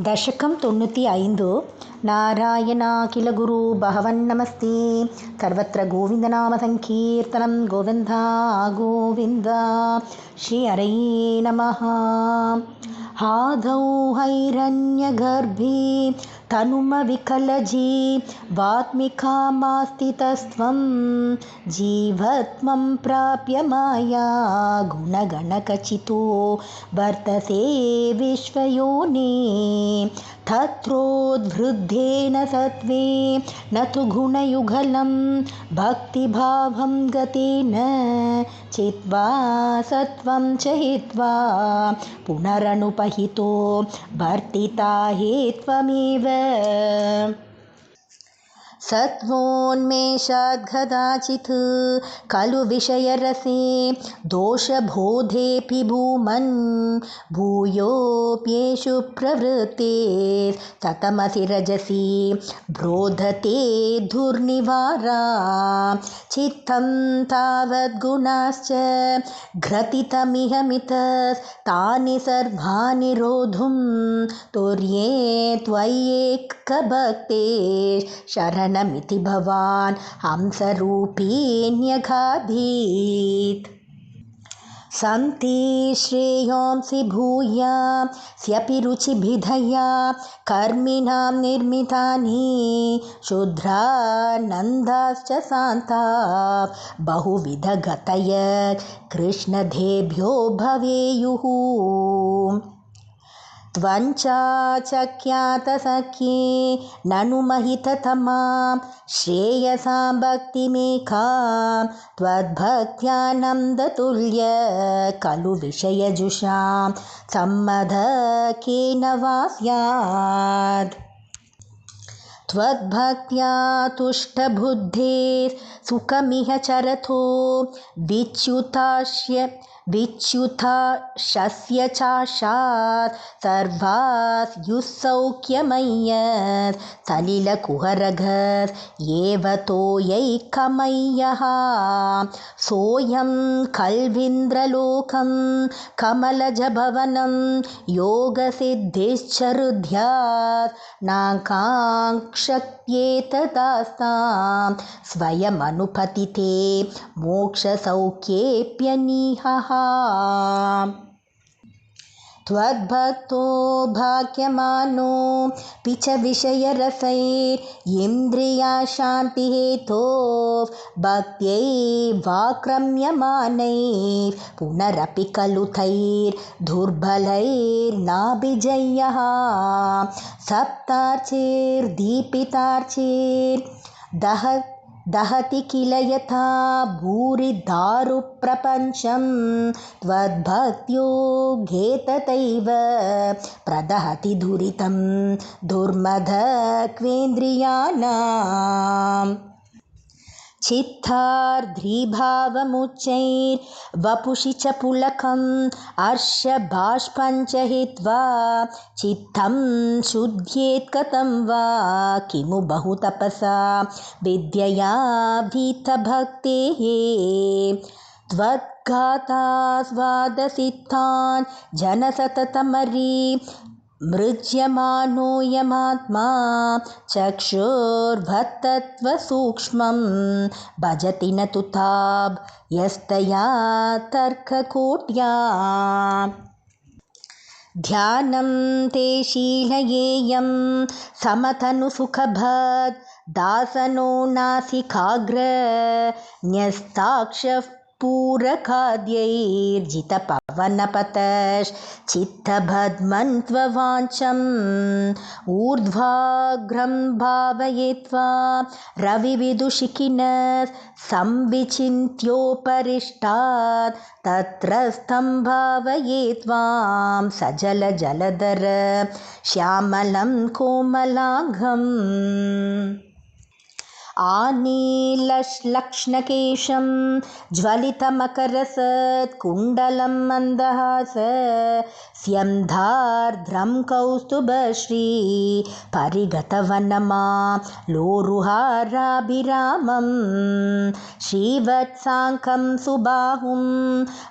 दशकं 95 नारायणाखिलगुरु भगवन्नमस्ते सर्वत्र गोविन्दनामसङ्कीर्तनं गोविन्दा गोविन्द श्री हरये नमः। आदौ हैरण्यगर्भे तनुमविकलजी वात्मिकामास्तितस्त्वं जीवत्वं प्राप्य माया गुणगणकचितो वर्तसे विश्वयोने। तत्रोद्वृद्धेन सत्त्वे न तु गुणयुगलं भक्तिभावं गतेन चित्वा सत्त्वं च हित्वा पुनरनुपहितो वर्तिता हे त्वमेव। सत्त्वोन्मेषात् कदाचित् खलु विषयरसे दोषबोधेऽपि भूमन् भूयोऽप्येषु प्रवृत्ते सतमसि रजसि ब्रोधते दुर्निवारा। चित्तं तावद्गुणाश्च घ्रथितमिहमितस्तानि सर्वाणि रोद्धुं तुर्ये त्वय्येकभक्ते शरणमिति भवान् हंसरूपीण्यगाधीत्। सन्ति श्रेयांसि भूयास्यपि रुचिभिधया कर्मिणां निर्मितानि शुद्रानन्दाश्च शान्ता बहुविधगतय कृष्णदेभ्यो भवेयुः। त्वञ्चाचख्यातसख्ये ननु महिततमां श्रेयसां भक्तिमेकां त्वद्भक्त्यानन्दतुल्य खलु विषयजुषां सम्मदकेन वा स्यात्। त्वद्भक्त्या तुष्टबुद्धेः सुखमिह चरतो विच्युताशस्य चाशात् सर्वास्युसौख्यमय्यत् सलिलकुहरगस् एव तोयैकमय्यः। सोऽयं कल्विन्द्रलोकं कमलजभवनं योगसिद्धिश्चरुध्यात् नाकाङ्क्षत्येतदास्तां स्वयमनुपतिते मोक्षसौख्येऽप्यनीहः। त्वद्भक्तो भाग्यमानोऽपि च विषयरसैरिन्द्रियशान्तिहेतोः भक्त्यैवाक्रम्यमानैः पुनरपि खलु तैर्दुर्बलैर्नाभिजय्यः। सप्तार्चैर्दीपितार्चैर्दहति किल यथा भूरिदारुप्रपञ्चं त्वद्भक्त्योऽघेततैव प्रदहति दुरितं दुर्मदक्वेन्द्रियाणाम्। चित्तार्द्रीभावमुच्चैर्वपुषि च पुलकं हर्षबाष्पञ्च हित्वा चित्तं शुध्येत् कथं वा किमु बहुतपसा विद्यया भीतभक्तेः। त्वद्गाथास्वादसिद्धान् जनसततमरी मृज्यमानोऽयमात्मा चक्षुर्भत्तत्वसूक्ष्मं भजति न तु ताब् यस्तया तर्ककोट्या। ध्यानं ते शीलयेयं समतनुसुखभद् दासनो नासिकाग्र न्यस्ताक्षः पूरखाद्यैर्जितपवनपतश्चित्तबद्मन्त्ववाञ्छम् ऊर्ध्वाग्रं भावयित्वा रविविदुषिखिनः संविचिन्त्योपरिष्टात् तत्रस्थं भावयेत्वां सजलजलधर श्यामलं कोमलाङ्गम्। स्यन्धार्द्रं कौस्तुभश्री परिगतवनमा लोरुहाराभिरामं श्रीवत्साङ्कं सुबाहुं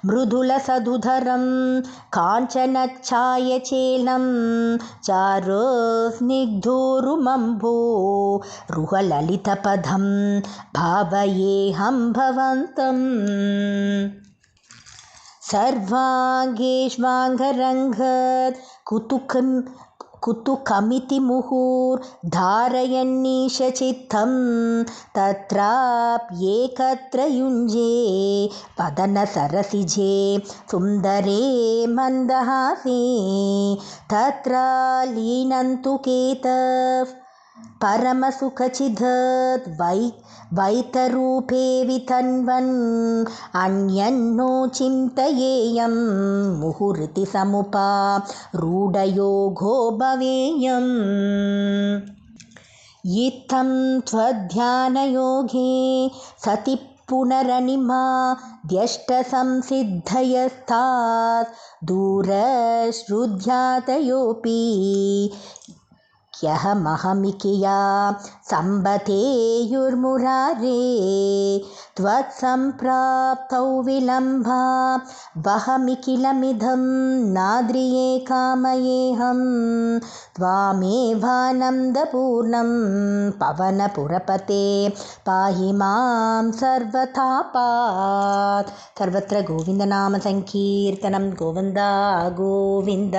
मृदुलसधुधरं काञ्चनच्छायचेलं चारुस्निग्धोरुमम्भो रुहललितपदं भावयेऽहं भवन्तम् सर्वाङ्गेष्वाङ्गरङ्गत् कुतुकमिति मुहुर्धारयन्नीशचित्तं तत्राप्येकत्र युञ्जे वदनसरसिजे सुन्दरे मन्दहासे तत्र लीनन्तु केतः परमसुखचिदत् वैतरूपे वितन्वन् अन्यन्नो चिन्तयेयं मुहुरिति समुपारूढयोगो भवेयम् इत्थं त्वध्यानयोगे सति पुनरनिमा द्यष्टसंसिद्धयस्तात् दूरश्रुध्यातयोऽपि ह्यहमहमिकिया सम्बतेयुर्मुरारे त्वत्सम्प्राप्तौ विलम्भा वहमिकिलमिदं नाद्रिये कामयेऽहं त्वामेवानन्दपूर्णं पवनपुरपते पाहि मां सर्वतापात् सर्वत्र गोविन्दनामसङ्कीर्तनं गोविन्दा गोविन्द।